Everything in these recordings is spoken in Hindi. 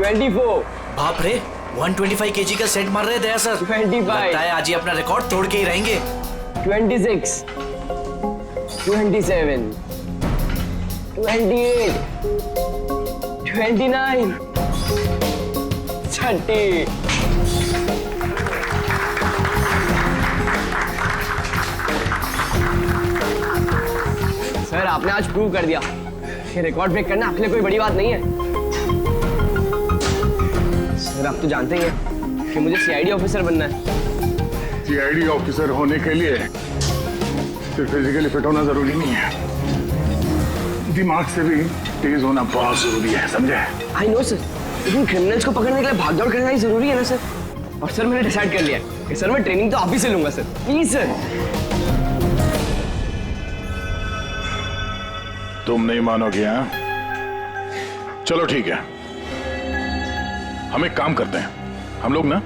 24। बाप रे, 125 केजी का सेट मार रहे दया सर। 25। लगता है आज ही अपना रिकॉर्ड तोड़ के ही रहेंगे। 26, 27, 28, 29, 30। सर आपने आज प्रूव कर दिया कि रिकॉर्ड ब्रेक करना आपके लिए कोई बड़ी बात नहीं है। सर आप तो जानते ही हैं कि मुझे सीआईडी ऑफिसर बनना है। सीआईडी ऑफिसर होने के लिए सिर्फ फिजिकली फिट होना जरूरी नहीं है, दिमाग से भी तेज होना बहुत जरूरी है, समझे? आई नो सर, लेकिन क्रिमिनल्स को पकड़ने के लिए भागदौड़ करना ही जरूरी है ना सर। और सर मैंने डिसाइड कर लिया है कि सर मैं ट्रेनिंग तो आप ही से लूंगा सर, प्लीज सर। तुम नहीं मानोगे? हाँ, चलो ठीक है, हम एक काम करते हैं। हम लोग ना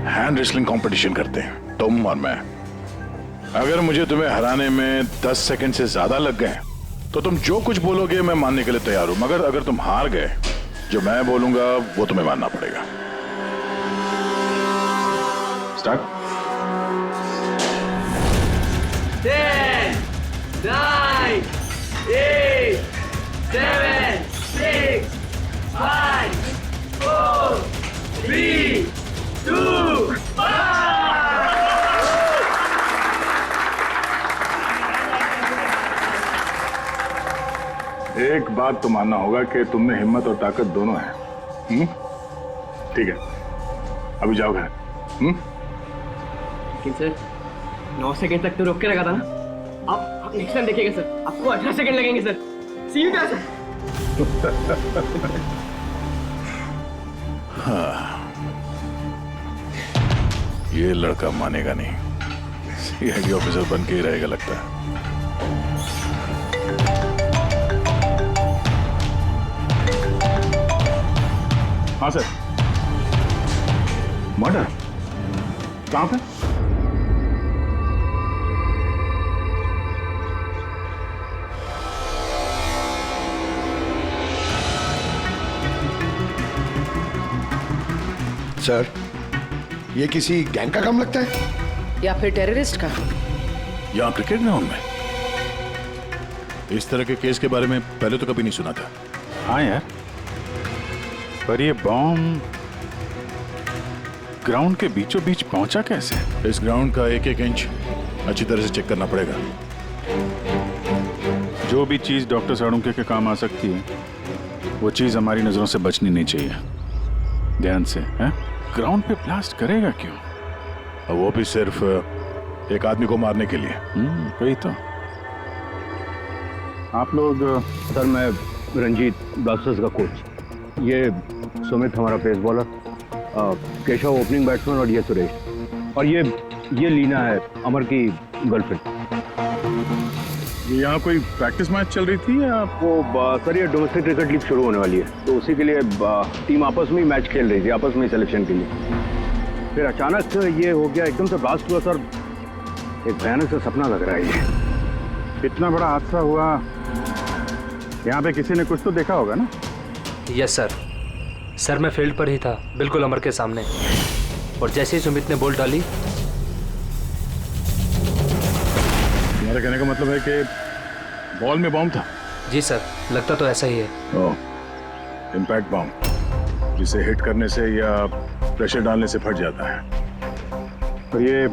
हैंड रेसलिंग कंपटीशन करते हैं, तुम और मैं। अगर मुझे तुम्हें हराने में 10 सेकंड से ज्यादा लग गए तो तुम जो कुछ बोलोगे मैं मानने के लिए तैयार हूं, मगर अगर तुम हार गए, जो मैं बोलूंगा वो तुम्हें मानना पड़ेगा। स्टार्ट। 10, 9, 8, 7, 6, 5, 4, 3, 2, 1। एक बात तो मानना होगा कि तुम में हिम्मत और ताकत दोनों है। ठीक है, अभी जाओ घर। लेकिन सर 9 सेकंड तक तो रोक के रखा था ना। आप नेक्स्ट टाइम देखिएगा सर, आपको 18 सेकंड लगेंगे सर। C you sir. हाँ, ये लड़का मानेगा नहीं, सीआईडी ऑफिसर बन के ही रहेगा लगता है। हाँ सर। मर्डर कहाँ पे? सर, ये किसी गैंग का काम लगता है या फिर टेररिस्ट का? यहाँ क्रिकेट ग्राउंड में इस तरह के केस के बारे में पहले तो कभी नहीं सुना था। हाँ यार, पर ये बॉम्ब ग्राउंड के बीचों बीच पहुंचा कैसे? इस ग्राउंड का एक एक इंच अच्छी तरह से चेक करना पड़ेगा। जो भी चीज डॉक्टर साड़ुंके के काम आ सकती है वो चीज हमारी नजरों से बचनी नहीं चाहिए। ध्यान से, हैं? ग्राउंड पे ब्लास्ट करेगा क्यों? और वो भी सिर्फ एक आदमी को मारने के लिए। वही तो। आप लोग? सर मैं रंजीत, ब्लास्टर्स का कोच। ये सुमित हमारा pace bowler, Keshav opening batsman और ये सुरेश। और ये लीना है अमर की गर्लफ्रेंड। यहाँ कोई प्रैक्टिस मैच चल रही थी या? वो सर ये डोमेस्टिक क्रिकेट लीग शुरू होने वाली है, तो उसी के लिए टीम आपस में ही मैच खेल रही थी, आपस में ही सिलेक्शन के लिए। फिर अचानक ये हो गया, एकदम से ब्लास्ट हुआ सर। एक भयानक सा सपना लग रहा है ये। इतना बड़ा हादसा हुआ, यहाँ पे किसी ने कुछ तो देखा होगा ना? Yes sir. सर मैं फील्ड पर ही था, बिल्कुल अमर के सामने, और जैसे ही सुमित ने बॉल डाली। तुम्हारा कहने का मतलब है कि बॉल में बॉम्ब था? जी सर, लगता तो ऐसा ही है। ओह, इम्पैक्ट बॉम्ब, जिसे हिट करने से या प्रेशर डालने से फट जाता है। तो ये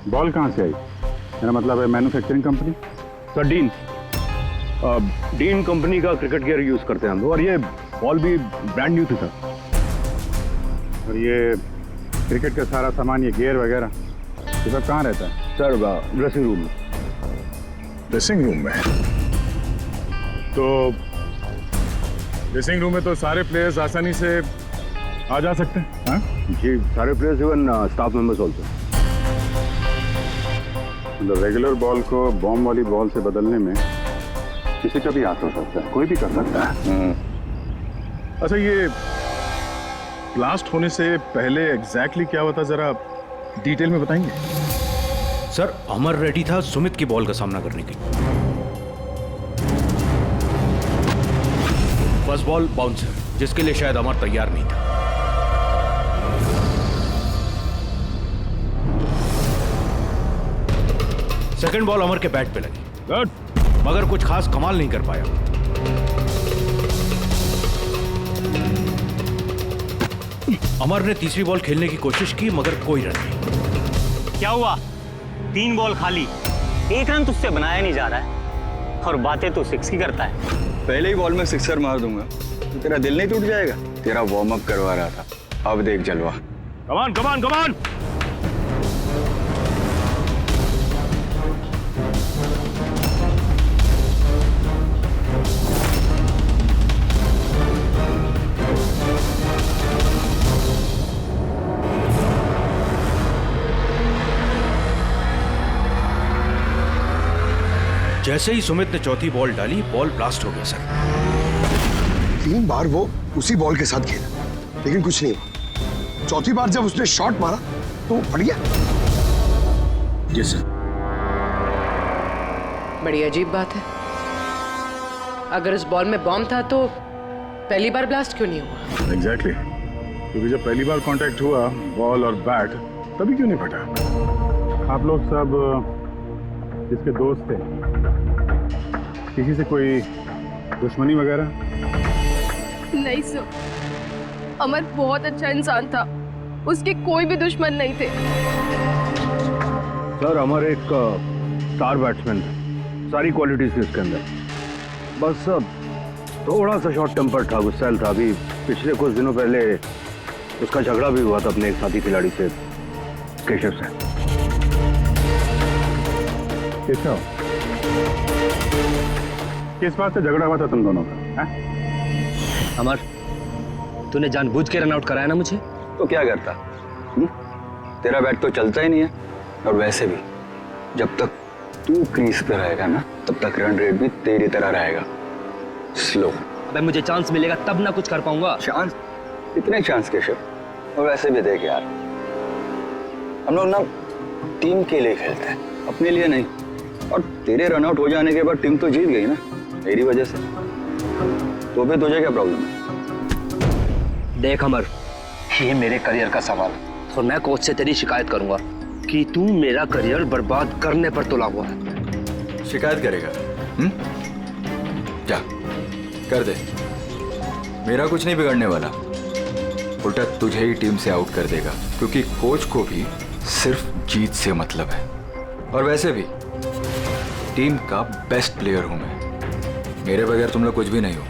बॉल कहाँ से आई? मेरा मतलब है manufacturing company? Sir dean company का क्रिकेट गियर यूज करते हैं हम लोग, और ये बॉल भी ब्रांड न्यू थी सर। और ये क्रिकेट का सारा सामान, ये गियर वगैरह, ये सब कहाँ रहता है? सर ड्रेसिंग रूम में। ड्रेसिंग रूम में? तो ड्रेसिंग रूम में तो सारे प्लेयर्स आसानी से आ जा सकते हैं? हाँ जी, सारे players, even staff members also. मतलब रेगुलर बॉल को बॉम्ब वाली बॉल से बदलने में किसी का भी हाथ हो सकता है, कोई भी कर सकता है। अच्छा, ये ब्लास्ट होने से पहले एग्जैक्टली क्या हुआ था, जरा डिटेल में बताएंगे? सर अमर रेडी था सुमित की बॉल का सामना करने के लिए। फर्स्ट बॉल बाउंसर, जिसके लिए शायद अमर तैयार नहीं था। सेकंड बॉल अमर के बैट पे लगी, गुड, मगर कुछ खास कमाल नहीं कर पाया। अमर ने तीसरी बॉल खेलने की कोशिश की, मगर कोई रन नहीं। क्या हुआ? 3 बॉल खाली, 1 रन तुझसे बनाया नहीं जा रहा है और बातें तो 6 की करता है। पहले ही बॉल में सिक्सर मार दूंगा तो तेरा दिल नहीं टूट जाएगा? तेरा वार्म अप करवा रहा था, अब देख जलवा। कमान कमान कमान। जैसे ही सुमित ने चौथी बॉल डाली, बॉल ब्लास्ट हो गया सर। 3 बार वो उसी बॉल के साथ खेला, लेकिन कुछ नहीं हुआ। चौथी बार जब उसने शॉट मारा तो वो फट गया। जी सर। बड़ी अजीब बात है। अगर इस बॉल में बॉम्ब था तो पहली बार ब्लास्ट क्यों नहीं हुआ? एग्जैक्टली, क्योंकि जब पहली बार कांटेक्ट हुआ बॉल और बैट, तभी क्यों नहीं फटा? आप लोग सब जिसके दोस्त थे, किसी से कोई दुश्मनी वगैरह? नहीं सर, अमर बहुत अच्छा इंसान था, उसके कोई भी दुश्मन नहीं थे। सर अमर एक स्टार बैट्समैन था, सारी क्वालिटीज थी उसके अंदर, बस थोड़ा सा शॉर्ट टेम्पर था, गुस्सैल था। अभी पिछले कुछ दिनों पहले उसका झगड़ा भी हुआ था अपने एक साथी खिलाड़ी से, केशव से। केशव, किस बात से झगड़ा हुआ था तुम दोनों का? अमर, तूने जानबूझ के रन आउट कराया ना मुझे? तो क्या करता? तेरा बैट तो चलता ही नहीं है, और वैसे भी जब तक तू क्रीज पे रहेगा ना, तब तक रन रेट भी तेरी तरह रहेगा, स्लो। अबे मुझे चांस मिलेगा तब ना कुछ कर पाऊंगा। चांस? इतने चांस केशव? और वैसे भी देख यार, हम लोग ना टीम के लिए खेलते हैं, अपने लिए नहीं। और तेरे रन आउट हो जाने के बाद टीम तो जीत गई ना, मेरी वजह से। तो भी तुझे क्या प्रॉब्लम है? देख अमर, ये मेरे करियर का सवाल है और मैं कोच से तेरी शिकायत करूंगा कि तू मेरा करियर बर्बाद करने पर तुला हुआ है। शिकायत करेगा? जा कर दे, मेरा कुछ नहीं बिगड़ने वाला, उल्टा तुझे ही टीम से आउट कर देगा, क्योंकि कोच को भी सिर्फ जीत से मतलब है। और वैसे भी टीम का बेस्ट प्लेयर हूं मैं, मेरे बगैर तुम लोग कुछ भी नहीं हो।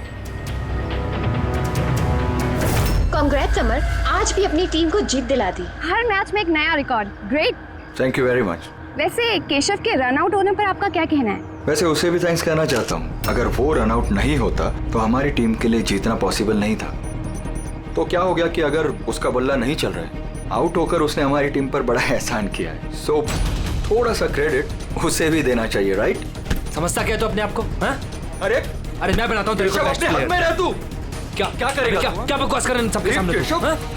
कांग्रेट्स अमर, आज भी अपनी टीम को जीत दिला दी। हर मैच में एक नया record, great. Thank you very much. वैसे केशव के रन आउट होने पर आपका क्या कहना है? वैसे उसे भी थैंक्स कहना चाहता हूँ, अगर वो रन आउट नहीं होता तो हमारी टीम के लिए जीतना पॉसिबल नहीं था। तो क्या हो गया कि अगर उसका बल्ला नहीं चल रहा है, आउट होकर उसने हमारी टीम पर बड़ा एहसान किया है, सो थोड़ा सा क्रेडिट उसे भी देना चाहिए, राइट? समझता क्या तू अपने आप को? हाँ? अरे मैं बनाता हूँ तेरे को बेस्ट प्लेयर। में रह तू, क्या करेगा? क्या बकवास कर रहे हैं सबके सामने?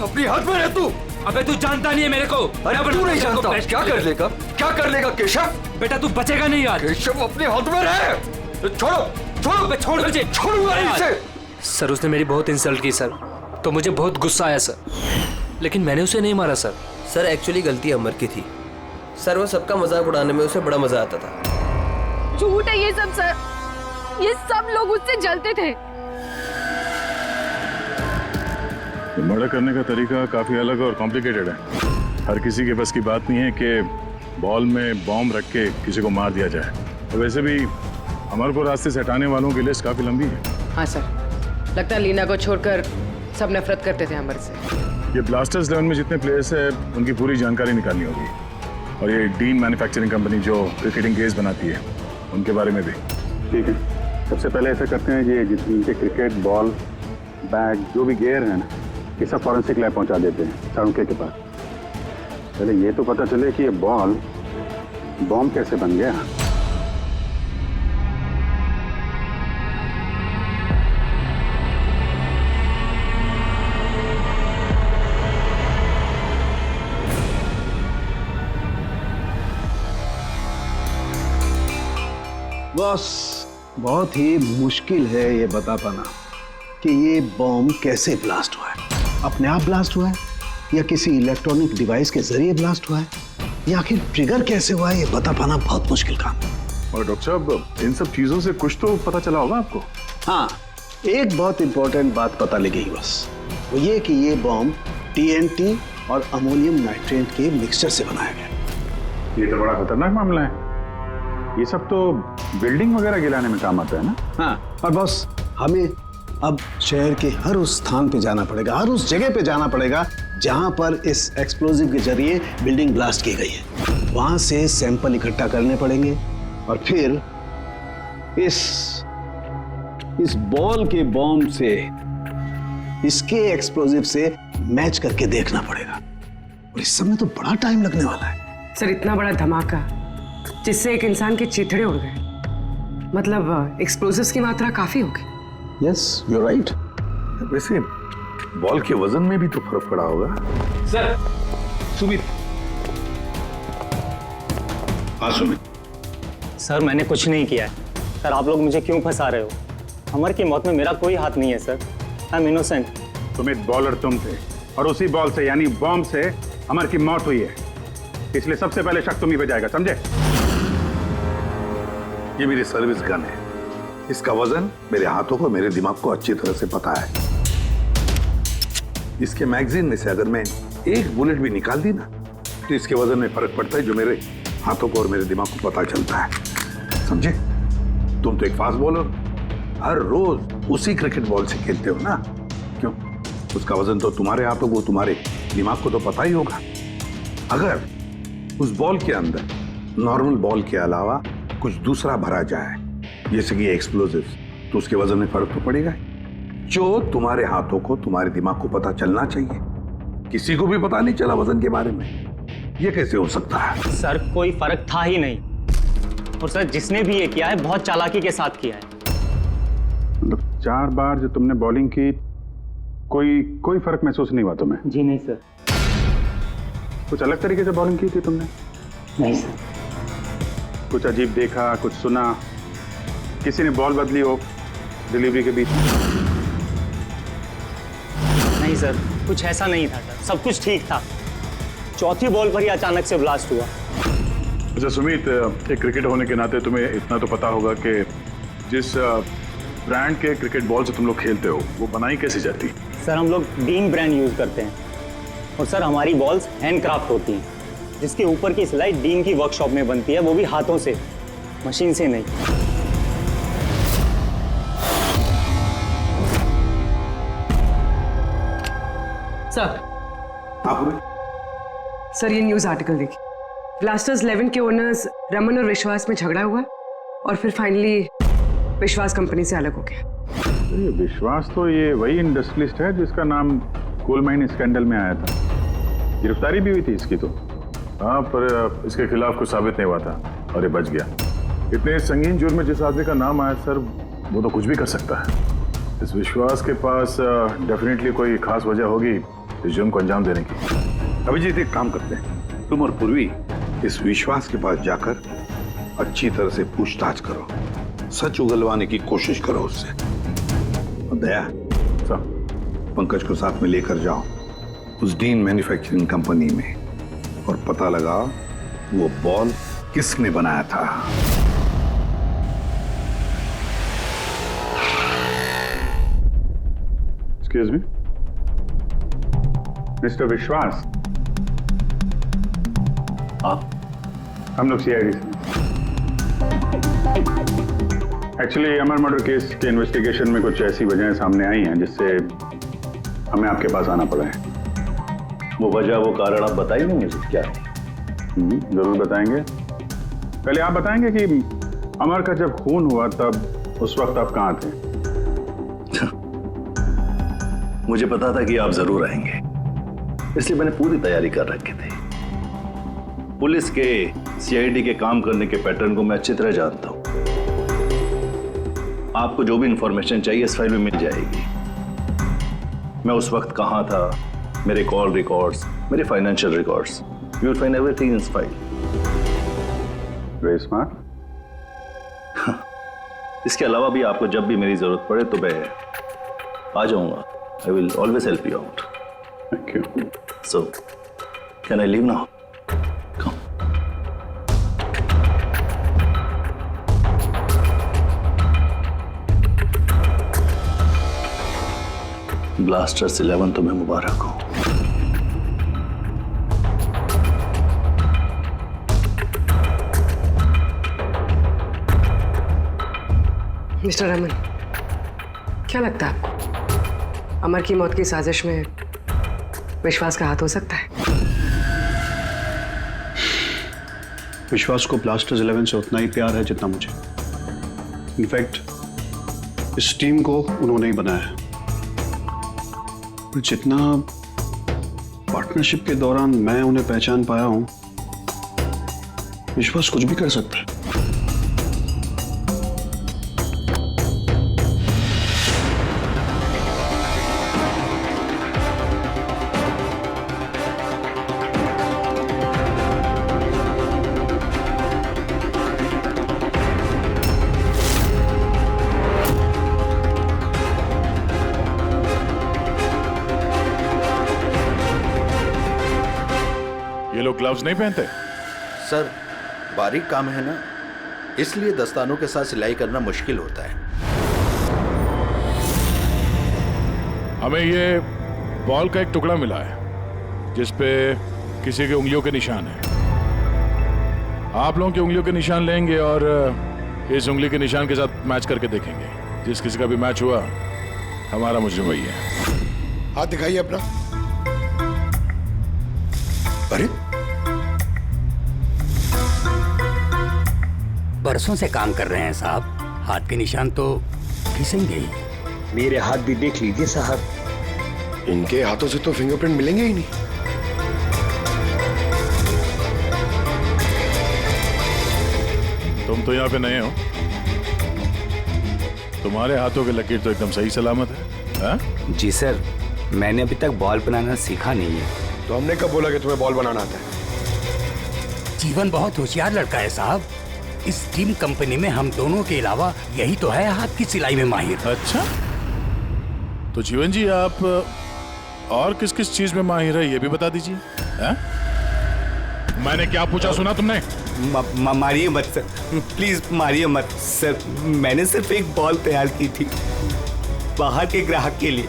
अपनी हाथ में रह तू। अबे तू जानता नहीं है मेरे को। अरे तू नहीं जानता, क्या कर लेगा? क्या कर लेगा केशव? बेटा तू बचेगा नहीं यार। केशव अपने हाथ में रहे, छोड़ो छोड़ मुझे, छोड़ूंगा इसे। सर उसने मेरी बहुत इंसल्ट की सर, तो मुझे बहुत गुस्सा आया सर, लेकिन मैंने उसे नहीं मारा सर। सर एक्चुअली गलती अमर की थी सर, वो सबका मजाक उड़ाने में उसे बड़ा मजा आता था। झूठ है ये सब सर, ये सब लोग उससे जलते थे। मर्डर करने का तरीका काफी अलग और कॉम्प्लिकेटेड है। हर किसी के बस की बात नहीं है कि बॉल में बॉम्ब रख के किसी को मार दिया जाए। तो वैसे भी अमर को रास्ते से हटाने वालों की लिस्ट काफी लंबी है। हाँ सर, लगता है लीना को छोड़कर सब नफरत करते थे अमर से। ये ब्लास्टर्स 11 में जितने प्लेयर्स हैं उनकी पूरी जानकारी निकालनी होगी, और ये डीन मैन्युफैक्चरिंग कंपनी जो क्रिकेटिंग केस बनाती है उनके बारे में भी। ठीक है, सबसे पहले ऐसा करते हैं कि जिनके क्रिकेट बॉल बैट जो भी गियर है ना, ये सब फॉरेंसिक लैब पहुंचा देते हैं सारुके के पास। पहले ये तो पता चले कि ये बॉल बॉम्ब कैसे बन गया। बॉस, बहुत ही मुश्किल है ये बता पाना कि ये बॉम्ब कैसे ब्लास्ट हुआ है। अपने आप ब्लास्ट हुआ है या किसी इलेक्ट्रॉनिक डिवाइस के जरिए ब्लास्ट हुआ है या आखिर ट्रिगर कैसे हुआ है, ये बता पाना बहुत मुश्किल काम है। और डॉक्टर साहब, इन सब चीजों से कुछ तो पता चला होगा आपको? हाँ, एक बहुत इंपॉर्टेंट बात पता लगी बस, वो ये कि ये बॉम्ब TNT और अमोनियम नाइट्रेट के मिक्सचर से बनाया गया। ये तो बड़ा खतरनाक मामला है। ये सब तो बिल्डिंग वगैरह गिराने में काम आता है ना? हाँ, और बॉस हमें अब शहर के हर उस स्थान पे जाना पड़ेगा, हर उस जगह पे जाना पड़ेगा जहां पर इस एक्सप्लोजिव के जरिए बिल्डिंग ब्लास्ट की गई है। वहां से सैंपल इकट्ठा करने पड़ेंगे और फिर इस बॉल के बॉम्ब से इसके एक्सप्लोजिव से मैच करके देखना पड़ेगा और इस समय तो बड़ा टाइम लगने वाला है। सर, इतना बड़ा धमाका जिससे एक इंसान के चिथड़े उड़ गए, मतलब एक्सप्लोजिव्स की मात्रा काफी होगी। Yes, you are right. वैसे बॉल के वजन में भी तो फर्क पड़ा होगा। सर, सुमित। हाँ सुमित। सर, मैंने कुछ नहीं किया है। सर, आप लोग मुझे क्यों फंसा रहे हो? अमर की मौत में मेरा कोई हाथ नहीं है sir. I am innocent. Sumit, bowler तुम थे और उसी बॉल से यानी बॉम्ब से अमर की मौत हुई है, इसलिए सबसे पहले शक तुम ही पे जाएगा, समझे? ये मेरी सर्विस गन है। इसका वजन मेरे हाथों को, मेरे दिमाग को अच्छी तरह से पता है। इसके मैगजीन में से अगर मैं एक बुलेट भी निकाल दी ना तो इसके वजन में फर्क पड़ता है, जो मेरे हाथों को और मेरे दिमाग को पता चलता है, समझे? तुम तो एक फास्ट बॉलर, हर रोज उसी क्रिकेट बॉल से खेलते हो ना, क्यों? उसका वजन तो तुम्हारे हाथों को, तुम्हारे दिमाग को तो पता ही होगा। अगर उस बॉल के अंदर नॉर्मल बॉल के अलावा कुछ दूसरा भरा जाए, जैसे कि एक्सप्लोजिव, तो उसके वजन में फर्क तो पड़ेगा। जो तुम्हारे हाथों को, तुम्हारे दिमाग को पता चलना चाहिए, किसी को भी पता नहीं चला वजन के बारे में। ये कैसे हो सकता है? सर, कोई फर्क था ही नहीं। और सर, जिसने भी ये किया है बहुत चालाकी के साथ किया है। मतलब 4 बार जो तुमने बॉलिंग की, कोई फर्क महसूस नहीं हुआ तुम्हें? जी नहीं सर। कुछ अलग तरीके से बॉलिंग की थी तुमने? नहीं सर। कुछ अजीब देखा, कुछ सुना, किसी ने बॉल बदली हो डिलीवरी के बीच? नहीं सर, कुछ ऐसा नहीं था सर, सब कुछ ठीक था। चौथी बॉल पर ही अचानक से ब्लास्ट हुआ। अच्छा सुमित, एक क्रिकेटर होने के नाते तुम्हें इतना तो पता होगा कि जिस ब्रांड के क्रिकेट बॉल से तुम लोग खेलते हो वो बनाई कैसे जाती? सर, हम लोग डीन ब्रांड यूज करते हैं और सर हमारी बॉल्स हैंडक्राफ्ट होती हैं, जिसके ऊपर की सिलाई डीन की वर्कशॉप में बनती है, वो भी हाथों से, मशीन से नहीं। सर, ये न्यूज आर्टिकल देखिए। ब्लास्टर्स 11 के ओनर्स रमन और विश्वास में झगड़ा हुआ और फिर फाइनली विश्वास कंपनी से अलग हो गया। ये विश्वास तो ये वही इंडस्ट्रियलिस्ट है जिसका नाम कोल माइन स्कैंडल में आया था। गिरफ्तारी भी हुई थी इसकी तो। हाँ, पर इसके खिलाफ कुछ साबित नहीं हुआ था और ये बच गया। इतने संगीन जुर्म में जिस आदमी का नाम आया सर, वो तो कुछ भी कर सकता है। इस विश्वास के पास डेफिनेटली कोई खास वजह होगी इस जुर्म को अंजाम देने की। अभिजीत, एक काम करते हैं, तुम और पूर्वी इस विश्वास के पास जाकर अच्छी तरह से पूछताछ करो, सच उगलवाने की कोशिश करो उससे। और दया, पंकज को साथ में लेकर जाओ उस डीन मैन्युफैक्चरिंग कंपनी में और पता लगाओ वो बॉल किसने बनाया था। एक्सक्यूज मी, मिस्टर विश्वास, आप? हम लोग CID से। एक्चुअली अमर मर्डर केस के इन्वेस्टिगेशन में कुछ ऐसी वजहें सामने आई हैं जिससे हमें आपके पास आना पड़ा है। वो वजह, वो कारण आप बताइए मुझे क्या है? जरूर बताएंगे। पहले आप बताएंगे कि अमर का जब खून हुआ तब उस वक्त आप कहाँ थे? मुझे पता था कि आप जरूर आएंगे, इसलिए मैंने पूरी तैयारी कर रखी थी। पुलिस के, CID के काम करने के पैटर्न को मैं अच्छी तरह जानता हूं। आपको जो भी इंफॉर्मेशन चाहिए इस फाइल में मिल जाएगी। मैं उस वक्त कहां था, मेरे कॉल रिकॉर्ड्स, मेरे financial records, you will find everything in this file. Very smart. इसके अलावा भी आपको जब भी मेरी जरूरत पड़े तो मैं आ जाऊंगा. I will always help you out. Thank you. So, can I leave now? Come. Blasters 11 तुम्हें मुबारक हो. मिस्टर रमन, क्या लगता है आपको अमर की मौत की साजिश में विश्वास का हाथ हो सकता है? विश्वास को ब्लास्टर्स 11 से उतना ही प्यार है जितना मुझे. इनफैक्ट इस टीम को उन्होंने ही बनाया है. जितना पार्टनरशिप के दौरान मैं उन्हें पहचान पाया हूं, विश्वास कुछ भी कर सकता है. ये लोग ग्लव्स नहीं पहनते? सर, बारीक काम है ना, इसलिए दस्तानों के साथ सिलाई करना मुश्किल होता है. हमें ये बॉल का एक टुकड़ा मिला है जिस पे किसी की उंगलियों के निशान है. आप लोगों की उंगलियों के निशान लेंगे और इस उंगली के निशान के साथ मैच करके देखेंगे. जिस किसी का भी मैच हुआ, हमारा मुजरिम वही है. हाथ दिखाइए अपना. अरे बरसों से काम कर रहे हैं साहब, हाथ के निशान तो घिसेंगे ही. मेरे हाथ भी देख लीजिए साहब. इनके हाथों से तो फिंगरप्रिंट मिलेंगे ही नहीं. तुम तो यहाँ पे नए हो, तुम्हारे हाथों के लकीर तो एकदम सही सलामत है. हा? जी सर, मैंने अभी तक बॉल बनाना सीखा नहीं है. तो हमने कब बोला कि तुम्हें बॉल बनाना आता है? जीवन बहुत होशियार लड़का है साहब. इस टीम कंपनी में हम दोनों के अलावा यही तो है हाथ की सिलाई में माहिर. अच्छा, तो जीवन जी आप और किस किस चीज में माहिर है ये भी बता दीजिए. मैंने क्या पूछा सुना तुमने? मारिए मत सर, प्लीज मारिए मत सर. मैंने सिर्फ एक बॉल तैयार की थी बाहर के ग्राहक के लिए,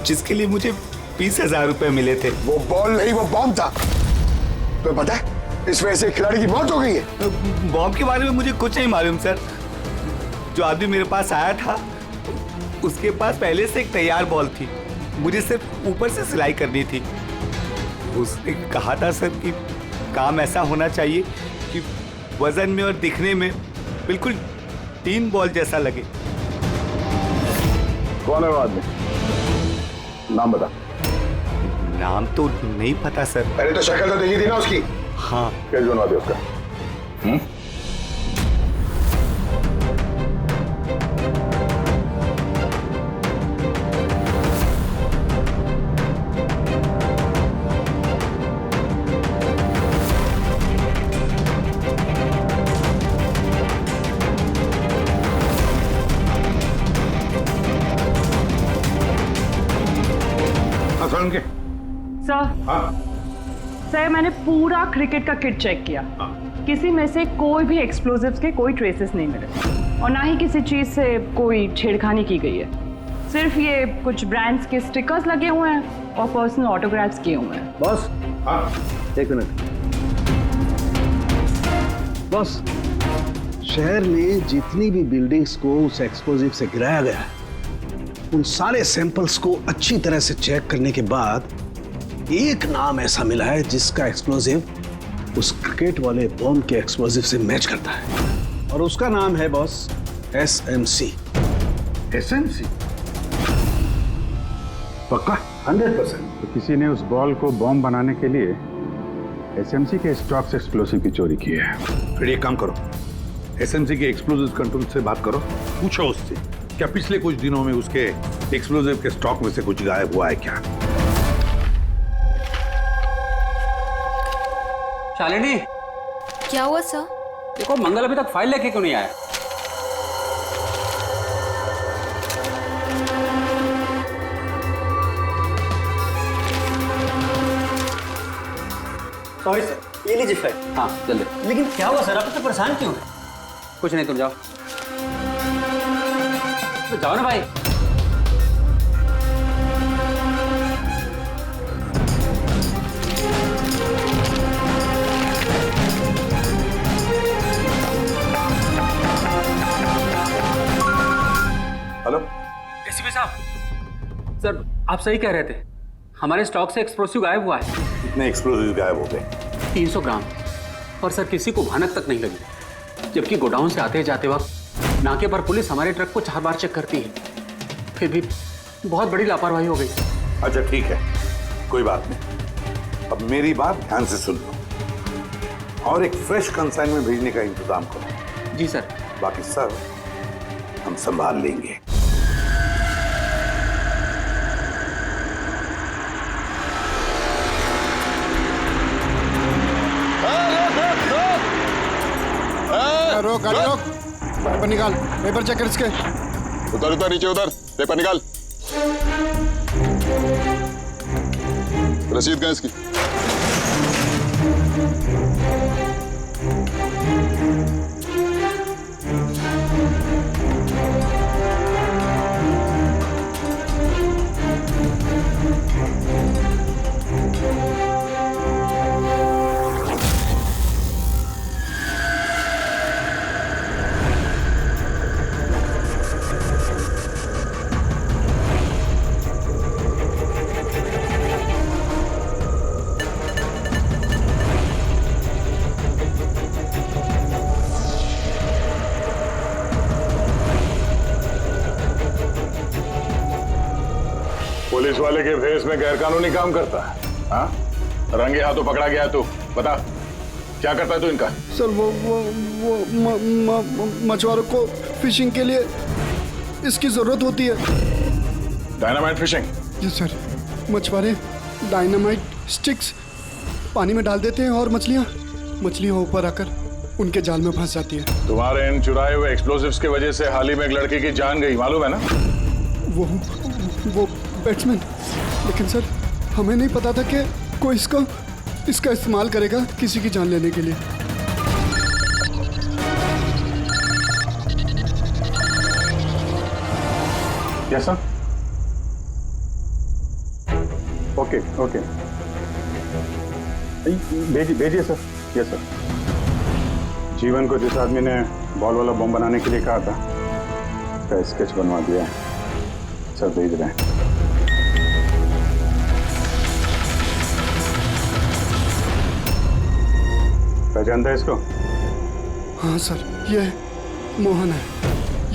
जिसके लिए मुझे 20,000 रुपए मिले थे. वो बॉल नहीं, वो बॉम्ब था. तो पता है इस वजह से खिलाड़ी की मौत हो गई है. बॉम्ब के बारे में मुझे कुछ नहीं मालूम सर. जो आदमी मेरे पास आया था उसके पास पहले से एक तैयार बॉल थी, मुझे सिर्फ ऊपर से सिलाई करनी थी. उसने कहा था सर कि काम ऐसा होना चाहिए कि वजन में और दिखने में बिल्कुल 3 बॉल जैसा लगे. कौन है वो आदमी? नाम बता. नाम तो नहीं पता सर. पहले तो शक्ल तो देखी थी ना उसकी. हाँ. क्या जुर्म है उसका? सर, मैंने पूरा क्रिकेट का किट चेक किया. किसी में से कोई भी एक्सप्लोजिव्स के कोई ट्रेसेस नहीं मिले और ना ही किसी चीज से कोई छेड़खानी की गई है. सिर्फ ये कुछ ब्रांड्स के स्टिकर्स लगे हुए हैं और पर्सनल ऑटोग्राफ्स किए हुए हैं. बॉस, हाँ, एक मिनट. बॉस, शहर में जितनी भी बिल्डिंग्स को उस एक्सप्लोजिव से गिराया गया है, उन सारे सैंपल्स को अच्छी तरह से चेक करने के बाद एक नाम ऐसा मिला है जिसका एक्सप्लोजिव उस क्रिकेट वाले बॉम्ब के एक्सप्लोजिव से मैच करता है. और उसका नाम है बॉस SMC. SMC? पक्का? 100%. तो किसी ने उस बॉल को बॉम्ब बनाने के लिए SMC के स्टॉक से एक्सप्लोसिव की चोरी की है. फिर एक काम करो, SMC के एक्सप्लोजिव कंट्रोल से बात करो, पूछो उससे क्या पिछले कुछ दिनों में उसके एक्सप्लोजिव के स्टॉक में से कुछ गायब हुआ है क्या. शालिनी, क्या हुआ सर? देखो मंगल अभी तक फाइल लेके क्यों नहीं आया? सॉरी सर, ये लीजिए फाइल। हाँ जल्दी। लेकिन क्या हुआ सर, आप इतने परेशान क्यों हैं? कुछ नहीं, तुम जाओ। तो जाओ ना भाई। हेलो एसीपी साहब। सर आप सही कह रहे थे, हमारे स्टॉक से एक्सप्लोसिव गायब हुआ है। कितने एक्सप्लोजिव गायब हो गए? 300 ग्राम। और सर किसी को भनक तक नहीं लगी, जबकि गोडाउन से आते जाते वक्त नाके पर पुलिस हमारे ट्रक को 4 बार चेक करती है, फिर भी बहुत बड़ी लापरवाही हो गई। अच्छा ठीक है, कोई बात नहीं। अब मेरी बात ध्यान से सुन लो और एक फ्रेश कंसाइनमेंट भेजने का इंतजाम करो। जी सर। बाकी सब हम संभाल लेंगे। रोक गाड़ी रोक, पेपर निकाल, पेपर चेक कर इसके। उधर उधर नीचे उधर, पेपर निकाल। रसीद कहाँ इसकी? पुलिस वाले के भेस में गैरकानूनी काम करता है? हाँ, रंगे हाथों पकड़ा गया तू। बता क्या करता है तू इनका? सर वो मछुआरों को फिशिंग के लिए इसकी जरूरत होती है। Dynamite fishing? जी सर, मछुआरे डायनामाइट स्टिक्स पानी में डाल देते हैं और मछलियाँ ऊपर आकर उनके जाल में फंस जाती है। तुम्हारे इन चुराए हुए एक्सप्लोसिव्स की वजह से हाल ही में एक लड़की की जान गई, मालूम है ना? वो बैट्समैन, लेकिन सर हमें नहीं पता था कि कोई इसका इस्तेमाल करेगा किसी की जान लेने के लिए। Yes sir. ओके ओके, भेजिए सर। Yes sir. जीवन को जिस आदमी ने बॉल वाला बम बनाने के लिए कहा था, उसका स्केच बनवा दिया है सर, भेज रहे हैं। पहचानता है इसको? हाँ सर, ये मोहन है।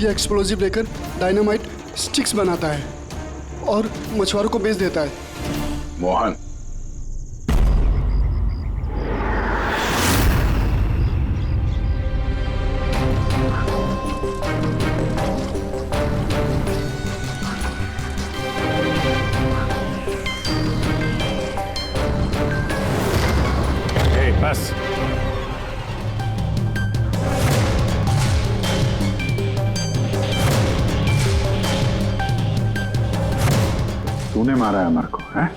ये एक्सप्लोजिव लेकर डायनामाइट स्टिक्स बनाता है और मछुआरों को बेच देता है। मोहन? बस तूने मारा है अमर को, हैं?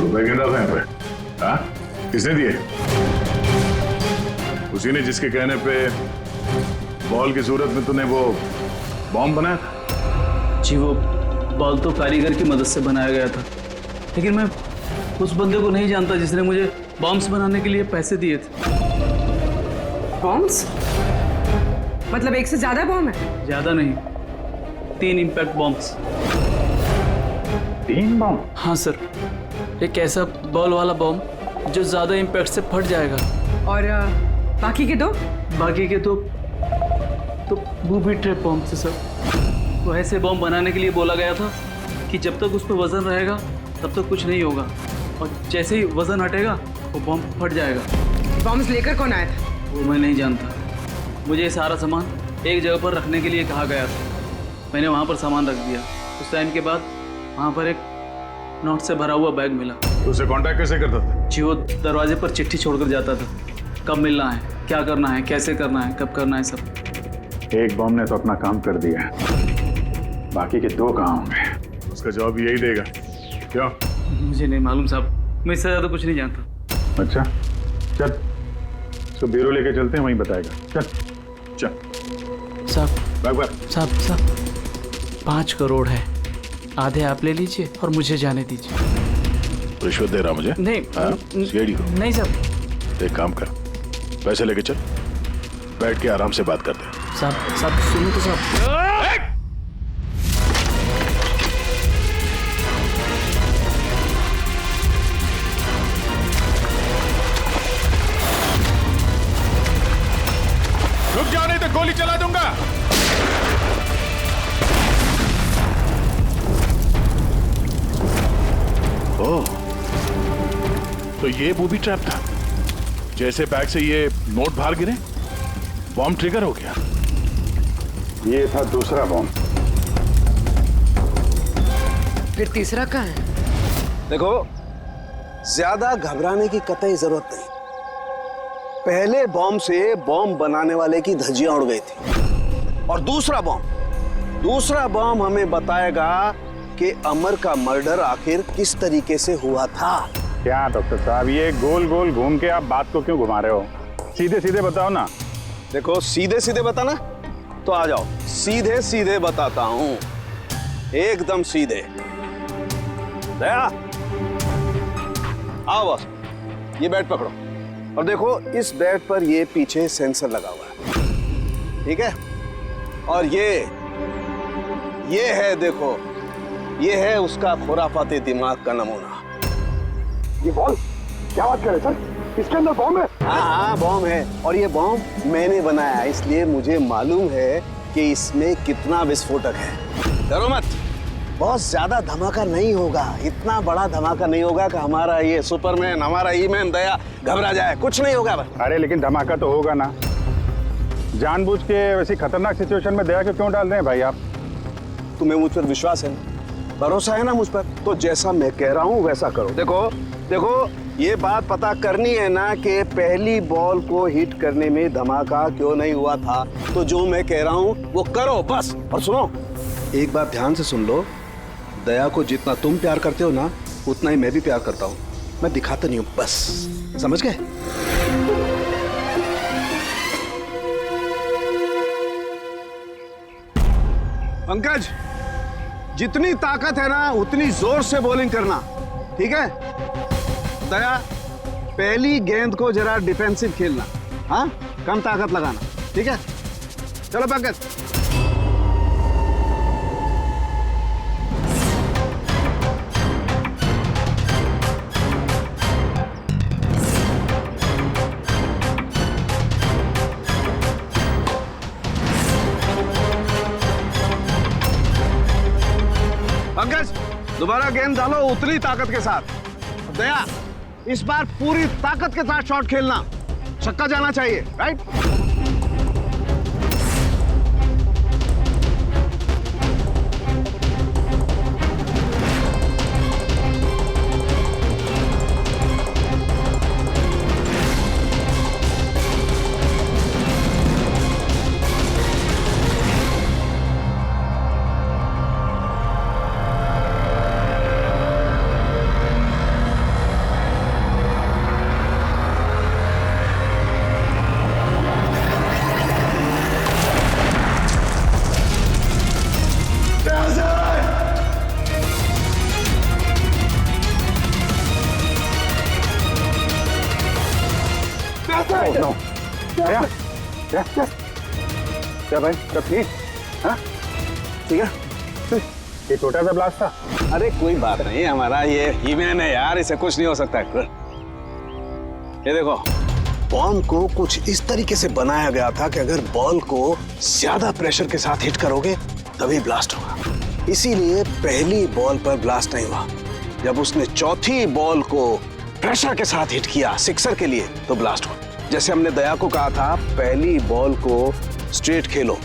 रुपए गिन रहा था यहाँ पे? हाँ? किसने दिए? उसी ने जिसके कहने पे बॉल की सूरत में तूने वो बॉम्ब बनाया था? जी वो बॉल तो कारीगर की मदद से बनाया गया था, लेकिन मैं उस बंदे को नहीं जानता जिसने मुझे बॉम्ब्स बनाने के लिए पैसे दिए थे। बॉम्ब्स? मतलब एक से ज्यादा बॉम्ब है? ज्यादा नहीं, 3 इम्पैक्ट बॉम्ब्स। 3 बॉम्ब? हाँ सर, एक ऐसा बॉल वाला बॉम्ब जो ज्यादा इम्पैक्ट से फट जाएगा। और बाकी के 2? बाकी के 2 तो बूबी ट्रैप बॉम्ब थे सर। वो ऐसे बॉम्ब बनाने के लिए बोला गया था कि जब तक उस पर वजन रहेगा तब तक कुछ नहीं होगा, और जैसे ही वजन हटेगा वो बॉम्ब फट जाएगा। बॉम्ब्स लेकर कौन आया था? वो मैं नहीं जानता। मुझे ये सारा सामान एक जगह पर रखने के लिए कहा गया था, मैंने वहाँ पर सामान रख दिया। उस टाइम के बाद वहाँ पर एक नोट से भरा हुआ बैग मिला। उसे कांटेक्ट कैसे करता था? जी वो दरवाजे पर चिट्ठी छोड़कर जाता था, कब मिलना है, क्या करना है, कैसे करना है, कब करना है, सब। एक बॉम्ब ने तो अपना काम कर दिया, बाकी के 2 कहाँ होंगे? उसका जवाब यही देगा। क्यों? मुझे नहीं मालूम साहब, मैं इससे ज़्यादा कुछ नहीं जानता। अच्छा चल, इसको ब्यूरो लेके चलते हैं, वहीं बताएगा। चल चल साहब साहब 5 करोड़ है, आधे आप ले लीजिए और मुझे जाने दीजिए। रिश्वत दे रहा मुझे? नहीं सीआईडी को? नहीं साहब। एक काम कर, पैसे लेके चल, बैठ के आराम से बात करते हैं। साहब सुनो तो साहब। रुक जाओ नहीं तो गोली चला दूंगा। ओह, तो ये बूबी ट्रैप था। जैसे बैग से ये नोट बाहर गिरे, बॉम्ब ट्रिगर हो गया। ये था दूसरा बॉम्ब। फिर तीसरा कहाँ है? देखो, ज्यादा घबराने की कतई जरूरत नहीं। पहले बॉम्ब से बॉम्ब बनाने वाले की धज्जियां उड़ गई थी, और दूसरा बॉम्ब हमें बताएगा कि अमर का मर्डर आखिर किस तरीके से हुआ था। क्या डॉक्टर साहब, ये गोल गोल घूम के आप बात को क्यों घुमा रहे हो? सीधे सीधे बताओ ना। देखो, सीधे सीधे बताना तो आ जाओ, सीधे सीधे बताता हूं, एकदम सीधे। दया, आओ बस, ये बेड पकड़ो और देखो, इस बेड पर ये पीछे सेंसर लगा हुआ है, ठीक है? और ये है, देखो, ये है उसका खुराफाती दिमाग का नमूना। ये बॉल क्या बात कर रहे सर? इसके अंदर बॉम्ब है? हाँ, बॉम्ब है, और ये बॉम्ब मैंने बनाया, इसलिए मुझे मालूम है कि इसमें कितना विस्फोटक है। डरो मत, बहुत ज्यादा धमाका नहीं होगा, इतना बड़ा धमाका नहीं होगा कि हमारा ये सुपरमैन, हमारा ईमैन दया घबरा जाए, कुछ नहीं होगा। अरे लेकिन धमाका तो होगा ना। जानबूझ के वैसी खतरनाक सिचुएशन में दया को क्यों डाल रहे हैं भाई आप? तुम्हें मुझ पर विश्वास है, भरोसा है ना मुझ पर? तो जैसा मैं कह रहा हूँ वैसा करो। देखो, ये बात पता करनी है ना कि पहली बॉल को हिट करने में धमाका क्यों नहीं हुआ था, तो जो मैं कह रहा हूँ वो करो बस। और सुनो, एक बात ध्यान से सुन लो, दया को जितना तुम प्यार करते हो ना, उतना ही मैं भी प्यार करता हूँ। मैं दिखाता नहीं हूँ, बस समझ गए? पंकज, जितनी ताकत है ना उतनी जोर से बॉलिंग करना, ठीक है? दया, पहली गेंद को जरा डिफेंसिव खेलना, हाँ, कम ताकत लगाना, ठीक है? चलो पंकज। पंकज, दोबारा गेंद डालो उतनी ताकत के साथ। दया, इस बार पूरी ताकत के साथ शॉट खेलना, छक्का जाना चाहिए, राइट? क्या भाई, सब ठीक? हाँ, ठीक है। ये छोटा सा ब्लास्ट था। अरे कोई बात नहीं, हमारा ये ईमैन है यार, इसे कुछ नहीं हो सकता है। ये देखो, बॉम्ब को कुछ इस तरीके से बनाया गया था कि अगर बॉल को ज्यादा प्रेशर के साथ हिट करोगे तभी ब्लास्ट होगा। इसीलिए पहली बॉल पर ब्लास्ट नहीं हुआ। जब उसने चौथी बॉल को प्रेशर के साथ हिट किया सिक्सर के लिए, तो ब्लास्ट हुआ। जैसे हमने दया को कहा था, पहली बॉल को स्ट्रेट खेलो,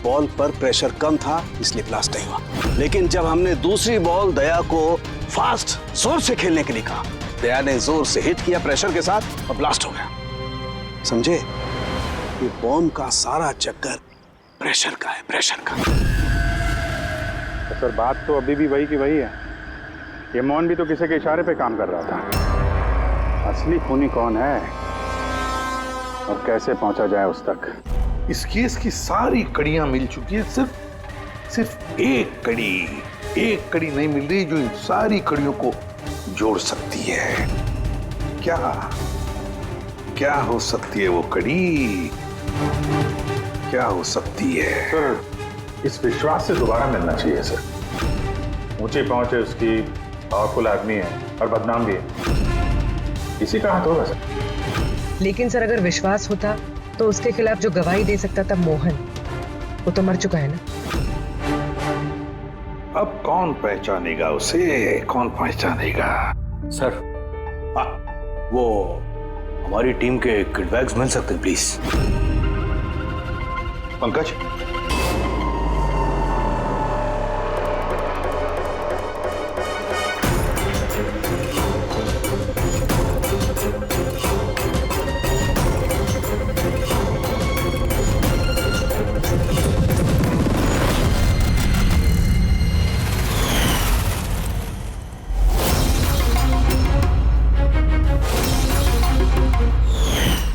बॉल पर प्रेशर कम था इसलिए ब्लास्ट नहीं हुआ। लेकिन जब हमने दूसरी बॉल दया को फास्ट जोर से खेलने के लिए कहा, दया ने जोर से हिट किया प्रेशर के साथ और ब्लास्ट हो गया। समझे? ये बॉम्ब का सारा चक्कर प्रेशर का है, प्रेशर का। तो सर बात तो अभी भी वही की वही है। ये मोहन भी तो किसी के इशारे पे काम कर रहा था। असली खूनी कौन है और कैसे पहुंचा जाए उस तक? इस केस की सारी कड़ियां मिल चुकी है, सिर्फ एक कड़ी नहीं मिल रही जो इन सारी कड़ियों को जोड़ सकती है। क्या हो सकती है वो कड़ी? क्या हो सकती है? सर, इस विश्वास से दोबारा मिलना चाहिए सर। ऊंची पहुंच है उसकी, पावरफुल आदमी है और बदनाम भी है। इसी का हाथ होगा सर। लेकिन सर अगर विश्वास होता तो उसके खिलाफ जो गवाही दे सकता था मोहन, वो तो मर चुका है ना। अब कौन पहचानेगा उसे? कौन पहचानेगा? सर वो हमारी टीम के किडबैग्स मिल सकते हैं प्लीज। पंकज,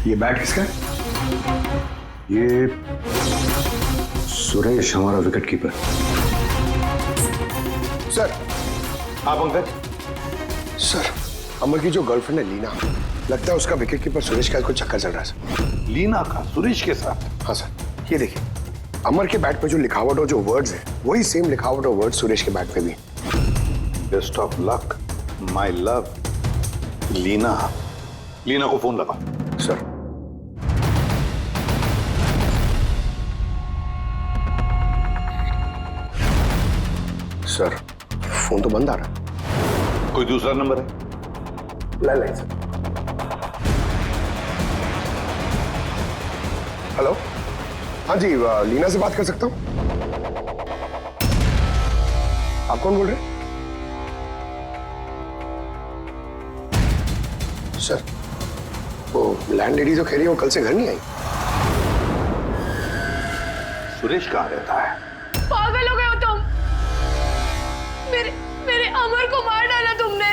ये बैट किसका है? ये सुरेश, हमारा विकेट कीपर। सर। हाँ पंकज। सर, अमर की जो गर्लफ्रेंड है लीना, लगता है उसका विकेट कीपर सुरेश का कोई चक्कर चल रहा है सर। लीना का सुरेश के साथ? हाँ सर, ये देखिए अमर के बैट पे जो लिखावट और जो वर्ड्स है वही सेम लिखावट और वर्ड सुरेश के बैट पे भी। Best of luck my love. Leena को फोन लगा। सर। सर, फोन तो बंद आ रहा है। कोई दूसरा नंबर है? Landline sir. हेलो, हाँ जी, लीना से बात कर सकता हूँ? आप कौन बोल रहे हैं? सर, वो लैंडलेडी जो कह रही है वो कल से घर नहीं आई। सुरेश कहाँ रहता है? पागल हो गए हो तुम? मेरे अमर को मार डाला तुमने।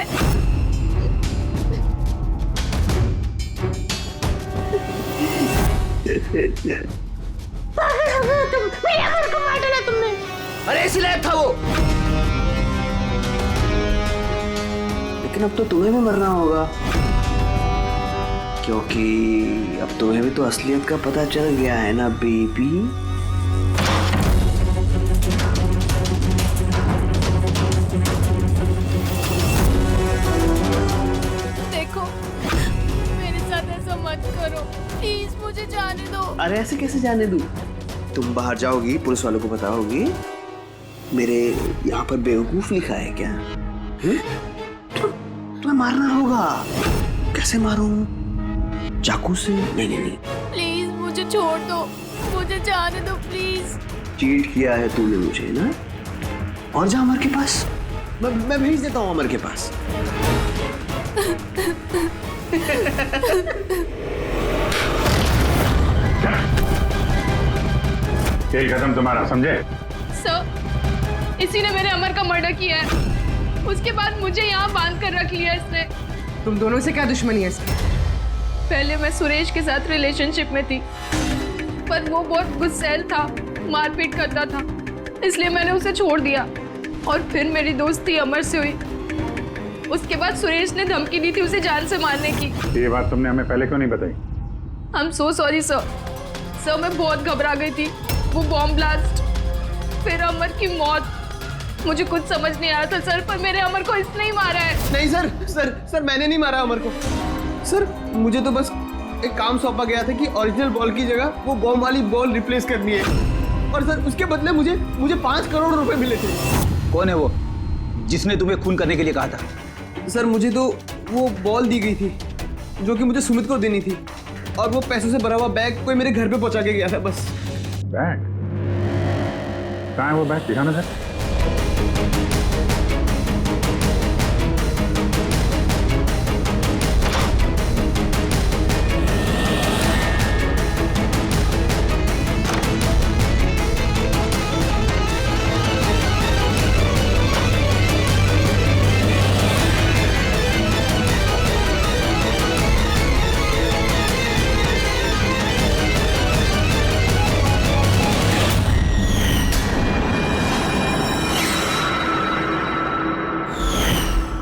पागल हो गए हो तुम? मेरे अमर को मार डाला तुमने। अरे इसीलिए था वो। लेकिन अब तो तुम्हें भी मरना होगा, क्योंकि अब तुम्हें भी तो असलियत का पता चल गया है ना बेबी। देखो, मेरे साथ ऐसा मत करो प्लीज, मुझे जाने दो। अरे ऐसे कैसे जाने दूं? तुम बाहर जाओगी, पुलिस वालों को बताओगी मेरे यहाँ पर बेवकूफ लिखा है क्या? तुम्हें मारना होगा। कैसे मारूं? चाकू से? नहीं। प्लीज मुझे छोड़ दो, मुझे जाने दो प्लीज। चीट किया है तूने मुझे ना? और जा अमर के पास, मैं भेज देता हूँ अमर के पास। खेल खत्म तुम्हारा, समझे? सर, इसी ने मेरे अमर का मर्डर किया है। उसके बाद मुझे यहाँ बांध कर रख लिया इसने। तुम दोनों से क्या दुश्मनी है इसकी? पहले मैं सुरेश के साथ रिलेशनशिप में थी, पर वो बहुत गुस्सैल था, मारपीट करता था, इसलिए मैंने उसे छोड़ दिया। और फिर मेरी दोस्ती अमर से हुई। उसके बाद सुरेश ने धमकी दी थी उसे जान से मारने की। ये बात तुमने हमें पहले क्यों नहीं बताई? I'm so sorry sir. Sir, मैं बहुत घबरा गई थी। वो बॉम्ब ब्लास्ट, फिर अमर की मौत, मुझे कुछ समझ नहीं आया था सर, पर मेरे अमर को इसने ही मारा है। नहीं सर, मैंने नहीं मारा अमर को। सर, मुझे तो बस एक काम सौंपा गया था कि ओरिजिनल बॉल की जगह वो बॉम्ब वाली बॉल रिप्लेस करनी है, और सर उसके बदले मुझे 5 करोड़ रुपए मिले थे। कौन है वो जिसने तुम्हें खून करने के लिए कहा था? सर, मुझे तो वो बॉल दी गई थी जो कि मुझे सुमित को देनी थी, और वो पैसों से भरा हुआ बैग कोई मेरे घर पे पहुंचा के गया था बस। बैग? कहाँ है वो बैग? दिखाना सर।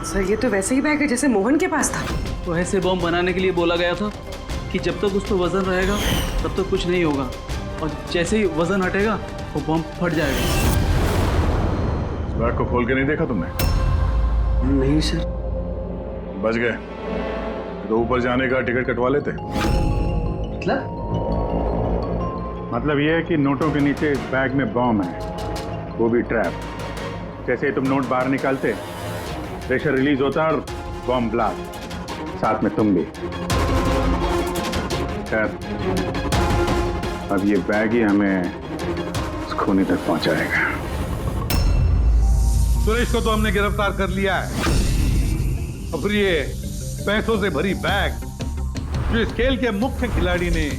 सर ये तो वैसे ही बैग है जैसे मोहन के पास था। तो ऐसे बॉम्ब बनाने के लिए बोला गया था कि जब तक उस पर वजन रहेगा तब तक कुछ नहीं होगा, और जैसे ही वजन हटेगा वो बॉम्ब फट जाएगा। इस बैग को खोल के नहीं देखा तुमने? नहीं सर। बच गए तो ऊपर जाने का टिकट कटवा लेते। मतलब ये है कि नोटों के नीचे इस बैग में बॉम्ब है, वो भी ट्रैप। जैसे ही तुम नोट बाहर निकालते, प्रेशर रिलीज होता और बॉम्ब ब्लास्ट, साथ में तुम भी। खैर, अब ये बैग ही हमें इस खूनी तक पहुंचाएगा। सुरेश को तो हमने गिरफ्तार कर लिया है, और फिर ये पैसों से भरी बैग जो इस खेल के मुख्य खिलाड़ी ने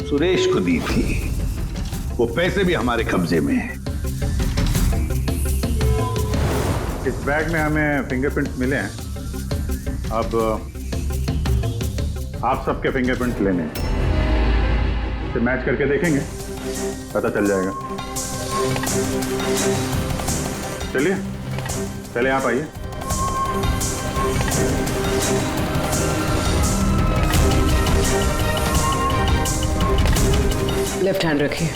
सुरेश को दी थी, वो पैसे भी हमारे कब्जे में हैं। इस बैग में हमें फिंगरप्रिंट्स मिले हैं। अब आप सबके फिंगरप्रिंट्स लेने हैं, इसे मैच करके देखेंगे, पता चल जाएगा। चलिए पहले आप आइए। लेफ्ट हैंड रखिए,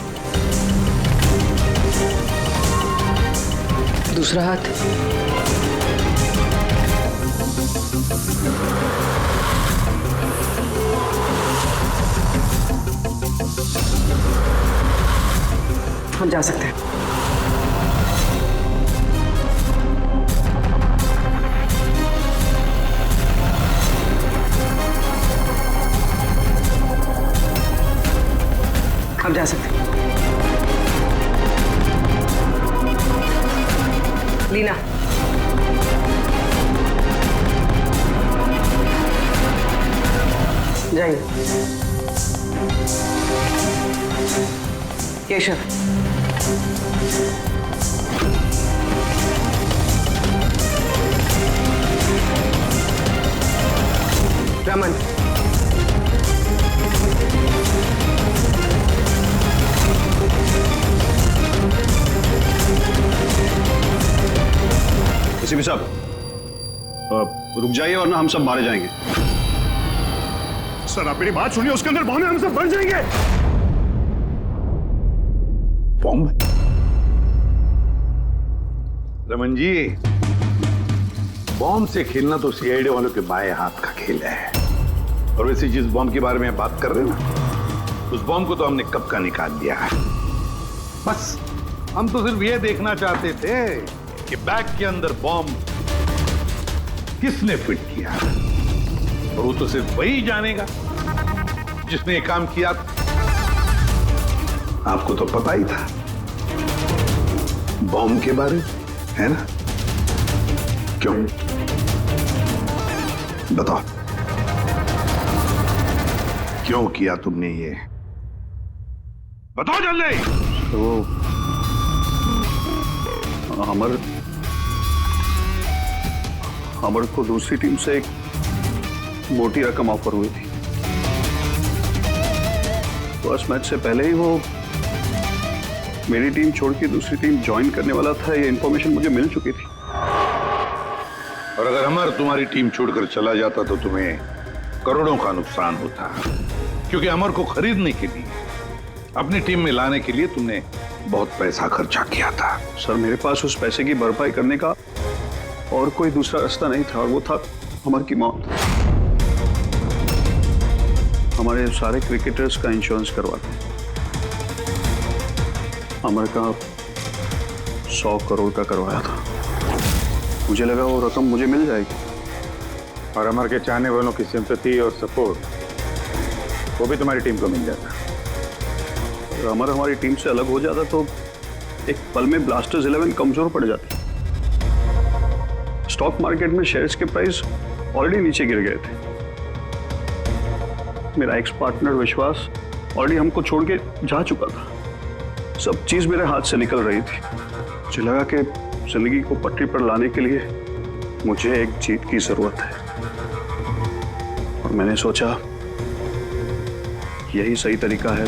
दूसरा हाथ। हम जा सकते हैं। हम जा सकते हैं। लीना, जाइए। केशव, रमन, एसीपी साहब, रुक जाइए वरना हम सब मारे जाएंगे। सर आप मेरी बात सुनिए, उसके अंदर बॉम्ब है, हम सब मर जाएंगे। बॉम्ब? रमन जी, बॉम्ब से खेलना तो सीआईडी वालों के बाएं हाथ का खेल है। और वैसे जिस बॉम्ब के बारे में बात कर रहे हैं ना, उस बॉम्ब को तो हमने कब का निकाल दिया है। बस हम तो सिर्फ ये देखना चाहते थे कि बैग के अंदर बॉम्ब किसने फिट किया, और वो तो सिर्फ वही जानेगा जिसने ये काम किया। आपको तो पता ही था बॉम्ब के बारे में, है ना? क्यों बताओ, क्यों किया तुमने ये? बताओ जल्दी। तो अमर को दूसरी टीम से एक मोटी रकम ऑफर हुई थी। फर्स्ट मैच से पहले ही वो मेरी टीम छोड़ के दूसरी टीम ज्वाइन करने वाला था, ये इंफॉर्मेशन मुझे मिल चुकी थी। और अगर अमर तुम्हारी टीम छोड़कर चला जाता तो तुम्हें करोड़ों का नुकसान होता, क्योंकि अमर को खरीदने के लिए, अपनी टीम में लाने के लिए तुमने बहुत पैसा खर्चा किया था। सर मेरे पास उस पैसे की भरपाई करने का और कोई दूसरा रास्ता नहीं था, और वो था अमर की मौत। हमारे सारे क्रिकेटर्स का इंश्योरेंस करवाते हैं। अमर का 100 करोड़ का करवाया था। मुझे लगा वो रकम मुझे मिल जाएगी, और अमर के चाहने वालों की सिंपैथी और सपोर्ट वो भी तुम्हारी टीम को मिल जाता। अगर अमर हमारी टीम से अलग हो जाता तो एक पल में ब्लास्टर्स 11 कमजोर पड़ जाती। स्टॉक मार्केट में शेयर्स के प्राइस ऑलरेडी नीचे गिर गए थे। मेरा एक्स पार्टनर विश्वास ऑलरेडी हमको छोड़ के जा चुका था। सब चीज मेरे हाथ से निकल रही थी। मुझे लगा कि जिंदगी को पटरी पर लाने के लिए मुझे एक जीत की जरूरत है, और मैंने सोचा यही सही तरीका है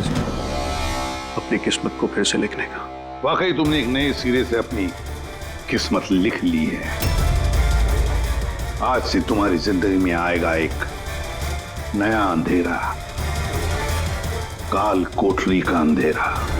अपनी किस्मत को फिर से लिखने का। वाकई तुमने एक नए सिरे से अपनी किस्मत लिख ली है। आज से तुम्हारी जिंदगी में आएगा एक नया अंधेरा, काल कोठरी का अंधेरा।